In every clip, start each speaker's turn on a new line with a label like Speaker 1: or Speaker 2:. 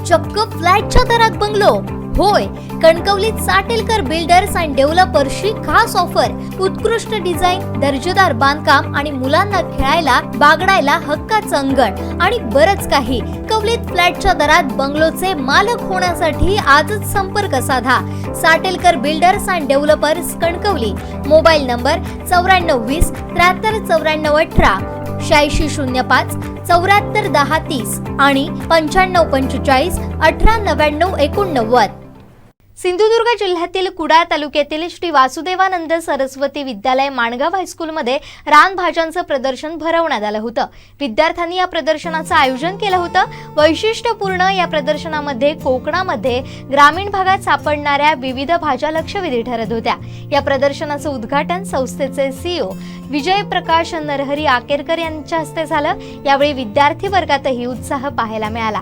Speaker 1: चक्क फ्लॅटच्या दरात बंगलो. होय, कणकवलीत साटेलकर बिल्डर्स अँड डेव्हलपर्सची खास ऑफर. उत्कृष्ट डिझाईन, दर्जेदार बांधकाम आणि मुलांना खेळायला बागडायला हक्काचं अंगण आणि बरंच काही. कणकवलीत फ्लॅटच्या दरात बंगलोचे मालक होण्यासाठी आजच संपर्क साधा. Satelkar builders and developers, Kankavli. Mobile number 9420 73 94 18, 8605 74 10 30 आणि 9545 18 99 89. सिंधुदुर्ग जिल्ह्यातील कुडाळ तालुक्यातील श्री वासुदेवानंद सरस्वती विद्यालय माणगाव हायस्कूलमध्ये रानभाज्यांचं प्रदर्शन भरवण्यात आलं होतं. विद्यार्थ्यांनी या प्रदर्शनाचं आयोजन केलं होतं. वैशिष्ट्यपूर्ण या प्रदर्शनामध्ये कोकणामध्ये ग्रामीण भागात सापडणाऱ्या विविध भाज्या लक्षवेधी ठरत होत्या. या प्रदर्शनाचं उद्घाटन संस्थेचे CEO विजय प्रकाश नरहरी आकेरकर यांच्या हस्ते झालं. यावेळी विद्यार्थी वर्गातही उत्साह पाहायला मिळाला.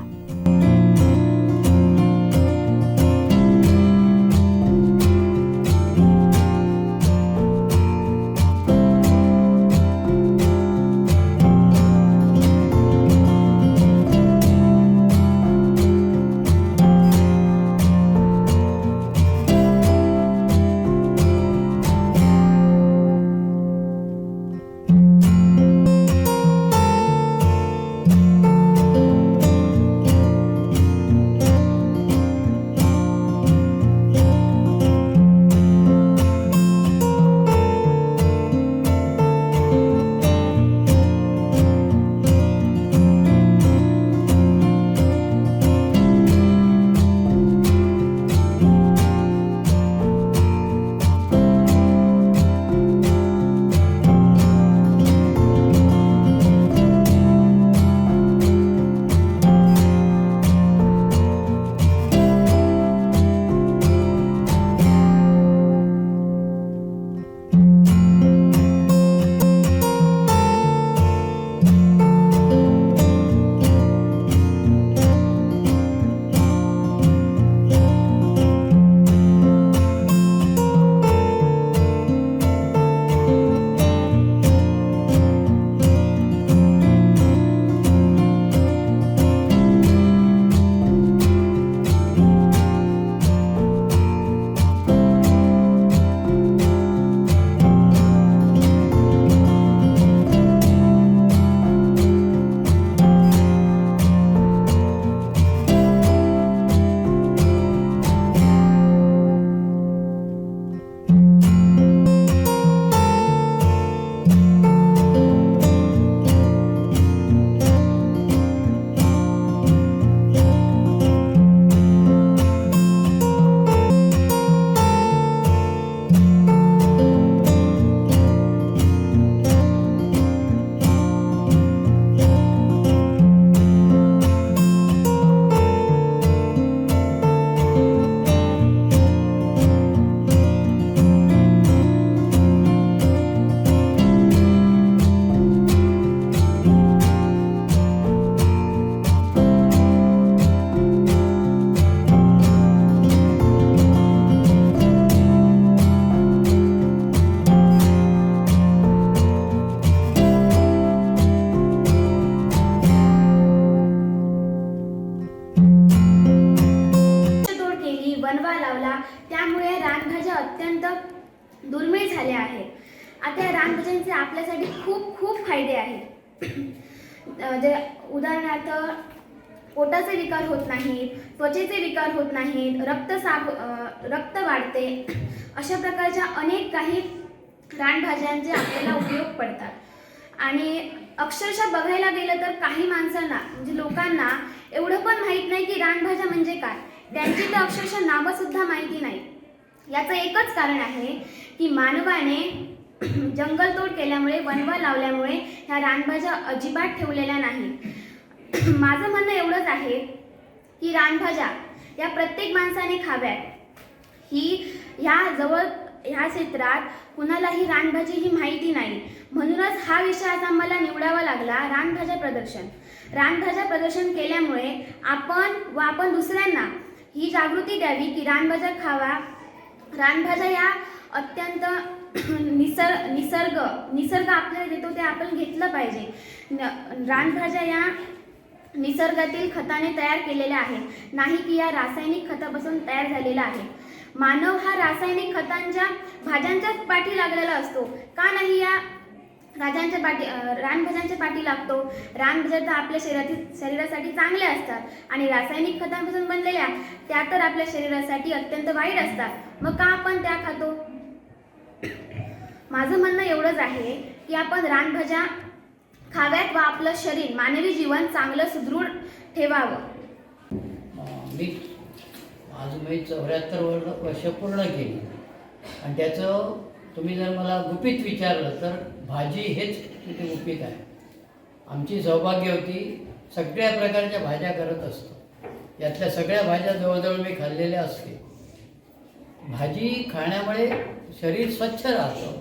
Speaker 2: त्यामुळे रानभाज्या अत्यंत दुर्मिळ झाल्या आहेत. आता या रानभाज्यांचे आपल्यासाठी खूप खूप फायदे आहेत. उदाहरणार्थ पोटाचे विकार होत नाहीत, त्वचेचे विकार होत नाहीत, रक्त वाढते. अशा प्रकारच्या अनेक काही रानभाज्यांचे आपल्याला उपयोग पडतात. आणि अक्षरशः बघायला गेलं तर काही माणसांना म्हणजे लोकांना एवढं पण माहीत नाही की रानभाज्या म्हणजे काय. त्यांची तर अक्षरशः नावं सुद्धा माहिती नाही. याचं एकच कारण आहे की मानवाने जंगलतोड केल्यामुळे, वनवा लावल्यामुळे ह्या रानभाज्या अजिबात ठेवलेल्या नाहीत. माझं म्हणणं एवढंच आहे की रानभाज्या या प्रत्येक माणसाने खाव्यात. ह्या क्षेत्रात कुणालाही रानभाजी ही माहिती नाही. म्हणूनच हा विषय आज आम्हाला निवडावा लागला, रानभाज्या प्रदर्शन. रानभाज्या प्रदर्शन केल्यामुळे आपण दुसऱ्यांना ही जागृती द्यावी की रानभाज्या खावा. रानभाज्या या अत्यंत निसर्ग आपल्याला देतो ते आपण घेतलं पाहिजे. रानभाज्या या निसर्गातील खताने तयार केलेल्या आहेत, नाही की या रासायनिक खतापासून तयार झालेला आहे. मानव हा रासायनिक खतांच्या भाज्यांच्याच पाठी लागलेला असतो, का नाही या रानभाज्यांच्या पाठी लागतो. रानभाज्या तर आपल्या शरीरासाठी चांगल्या असतात आणि रासायनिक खतांपासून बनलेल्या त्या तर आपल्या शरीरासाठी अत्यंत वाईट असतात. मग का आपण त्या खातो? माझं म्हणणं एवढंच आहे की आपण रानभाज्या खाव्यात व आपलं शरीर, मानवी जीवन चांगलं सुदृढ ठेवावं.
Speaker 3: मी 74 वर्ष पूर्ण केली आणि त्याचं तुम्ही जर मला गुपित विचारलं तर भाजी हेच तिथे गुपित आहे. आमची सौभाग्य होती, सगळ्या प्रकारच्या भाज्या करत असतो. यातल्या सगळ्या भाज्या जवळजवळ मी खाल्लेल्या असते. भाजी खाण्यामुळे शरीर स्वच्छ राहतं,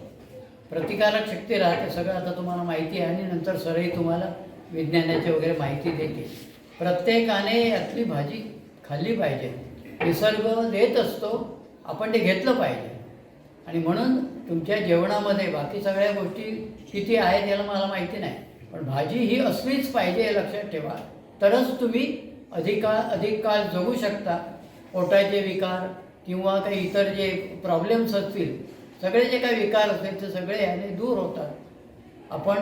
Speaker 3: प्रतिकारक शक्ती राहते. सगळं आता तुम्हाला माहिती आहे आणि नंतर सरही तुम्हाला विज्ञानाची वगैरे माहिती देते. प्रत्येकाने यातली भाजी खाल्ली पाहिजे. निसर्ग देत असतो, आपण ते घेतलं पाहिजे. आणि म्हणून तुमच्या जेवणामध्ये बाकी सगळ्या गोष्टी किती आहेत याला मला माहिती नाही, पण भाजी ही असलीच पाहिजे हे लक्षात ठेवा. तरच तुम्ही अधिक काळ जगू शकता. पोटाचे विकार किंवा काही इतर जे प्रॉब्लेम्स असतील, सगळे जे काही विकार असतील ते सगळे याने दूर होतात. आपण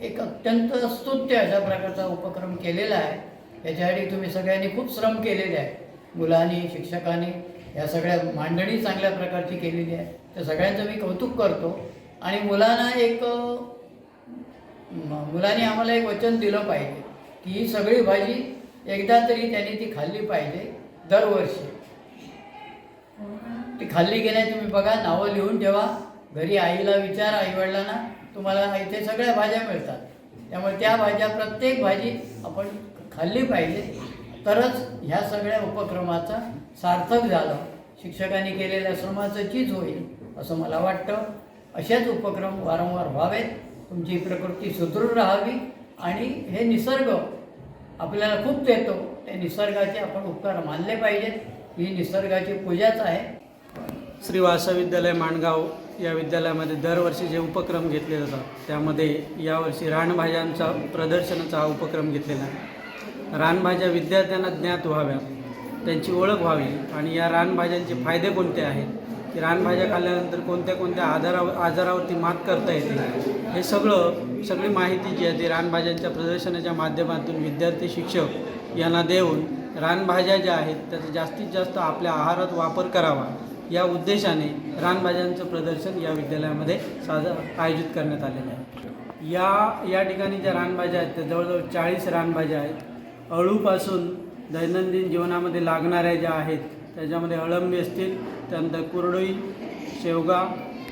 Speaker 3: एक अत्यंत स्तुत्य अशा प्रकारचा उपक्रम केलेला आहे. याच्यासाठी तुम्ही सगळ्यांनी खूप श्रम केलेले आहे. मुलांनी, शिक्षकांनी, या सगळ्या मांडणी चांगल्या प्रकारची केलेली आहे. त्या सगळ्यांचं मी कौतुक करतो. आणि मुलांनी आम्हाला एक वचन दिलं पाहिजे की ही सगळी भाजी एकदा तरी त्यांनी ती खाल्ली पाहिजे दरवर्षी. ती खाल्ली की नाही तुम्ही बघा, नावं लिहून ठेवा. घरी आईला विचारा, आईवडिलांना, तुम्हाला इथे सगळ्या भाज्या मिळतात. त्यामुळे त्या भाज्या, प्रत्येक भाजी आपण खाल्ली पाहिजे. तरच ह्या सगळ्या उपक्रमाचा सार्थक झालं, शिक्षकांनी केलेल्या श्रमाचं चीज होईल असं मला वाटतं. अशाच उपक्रम वारंवार व्हावेत, तुमची प्रकृती सुदृढ राहावी आणि हे निसर्ग आपल्याला खूप देतो. त्या निसर्गाचे आपण उपकार मानले पाहिजेत. ही निसर्गाची पूजाच आहे.
Speaker 4: श्री वासा विद्यालय माणगाव या विद्यालयामध्ये दरवर्षी जे उपक्रम घेतले जातात त्यामध्ये यावर्षी रानभाज्यांचा प्रदर्शनाचा हा उपक्रम घेतलेला आहे. रानभाज्या विद्यार्थ्यांना ज्ञात व्हाव्यात, त्यांची ओळख व्हावी आणि या रानभाज्यांचे फायदे कोणते आहेत, की रानभाज्या खाल्ल्यानंतर कोणत्या आजारावरती मात करता येते, हे सगळी माहिती जी आहे ती रानभाज्यांच्या प्रदर्शनाच्या माध्यमातून विद्यार्थी, शिक्षक यांना देऊन रानभाज्या ज्या आहेत त्याचा जास्तीत जास्त आपल्या आहारात वापर करावा या उद्देशाने रानभाज्यांचं प्रदर्शन या विद्यालयामध्ये आयोजित करण्यात आलेलं आहे. या ठिकाणी ज्या रानभाज्या आहेत त्या जवळजवळ 40 रानभाज्या आहेत. अळूपासून दैनंदिन जीवनामध्ये लागणाऱ्या ज्या आहेत त्याच्यामध्ये अळंबी असतील, त्यानंतर कुरडई, शेवगा,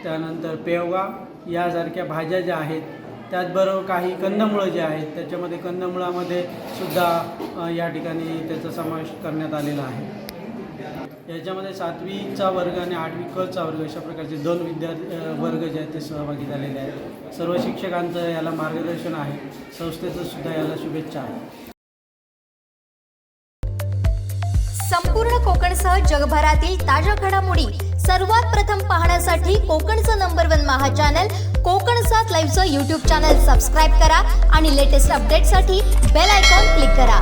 Speaker 4: त्यानंतर पेवगा यासारख्या भाज्या ज्या आहेत. त्याचबरोबर काही कंदमुळं जे आहेत त्याच्यामध्ये कंदमुळामध्ये सुद्धा या ठिकाणी त्याचा समावेश करण्यात आलेला आहे. याच्यामध्ये 7वीचा वर्ग आणि 8वी क चा वर्ग अशा प्रकारचे 2 वर्ग जे आहेत ते सहभागी झालेले आहेत. सर्व शिक्षकांचं याला मार्गदर्शन आहे. संस्थेचं सुद्धा याला शुभेच्छा आहे.
Speaker 1: संपूर्ण कोकणसह जगभरातील ताज्या घडामोडी सर्वात प्रथम पाहण्यासाठी कोकणचं नंबर 1 महा चॅनल कोकण 7 लाईव्हचं यूट्यूब चॅनल सबस्क्राईब करा आणि लेटेस्ट अपडेटसाठी बेल आयकॉन क्लिक करा.